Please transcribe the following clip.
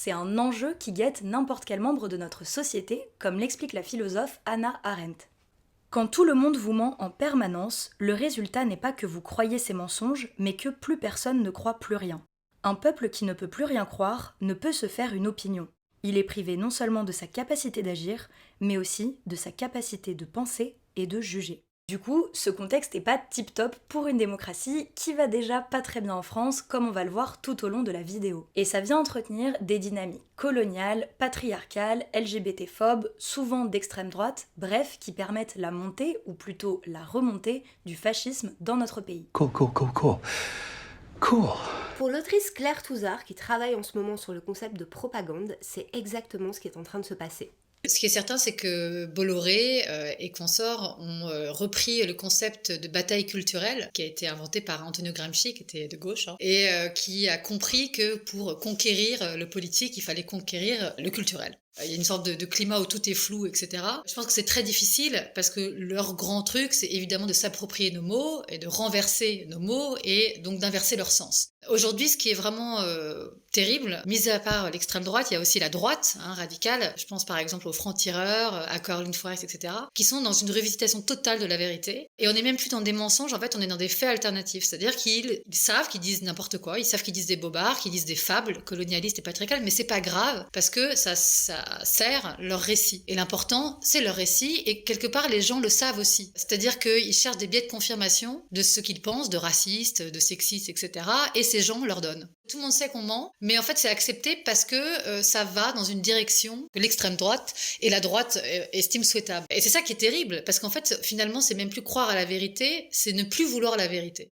C'est un enjeu qui guette n'importe quel membre de notre société, comme l'explique la philosophe Hannah Arendt. Quand tout le monde vous ment en permanence, le résultat n'est pas que vous croyez ces mensonges, mais que plus personne ne croit plus rien. Un peuple qui ne peut plus rien croire ne peut se faire une opinion. Il est privé non seulement de sa capacité d'agir, mais aussi de sa capacité de penser et de juger. Du coup, ce contexte n'est pas tip-top pour une démocratie qui va déjà pas très bien en France, comme on va le voir tout au long de la vidéo. Et ça vient entretenir des dynamiques coloniales, patriarcales, LGBT-phobes, souvent d'extrême droite, bref, qui permettent la montée, ou plutôt la remontée, du fascisme dans notre pays. Cool, cool, cool, cool. Cool. Pour l'autrice Claire Touzard, qui travaille en ce moment sur le concept de propagande, c'est exactement ce qui est en train de se passer. Ce qui est certain, c'est que Bolloré et consorts ont repris le concept de bataille culturelle qui a été inventé par Antonio Gramsci, qui était de gauche, et qui a compris que pour conquérir le politique, il fallait conquérir le culturel. Il y a une sorte de climat où tout est flou, etc. Je pense que c'est très difficile parce que leur grand truc, c'est évidemment de s'approprier nos mots et de renverser nos mots et donc d'inverser leur sens. Aujourd'hui, ce qui est vraiment terrible, mis à part l'extrême droite, il y a aussi la droite radicale. Je pense par exemple aux francs-tireurs, à Caroline Fourest, etc., qui sont dans une revisitation totale de la vérité. Et on n'est même plus dans des mensonges, en fait, on est dans des faits alternatifs. C'est-à-dire qu'ils savent qu'ils disent n'importe quoi, ils savent qu'ils disent des bobards, qu'ils disent des fables colonialistes et patriarcales, mais c'est pas grave parce que ça sert leur récit. Et l'important, c'est leur récit, et quelque part, les gens le savent aussi. C'est-à-dire qu'ils cherchent des biais de confirmation de ce qu'ils pensent, de racistes, de sexistes, etc., et ces gens leur donnent. Tout le monde sait qu'on ment, mais en fait, c'est accepté parce que ça va dans une direction que l'extrême droite et la droite estiment souhaitable. Et c'est ça qui est terrible, parce qu'en fait, finalement, c'est même plus croire à la vérité, c'est ne plus vouloir la vérité.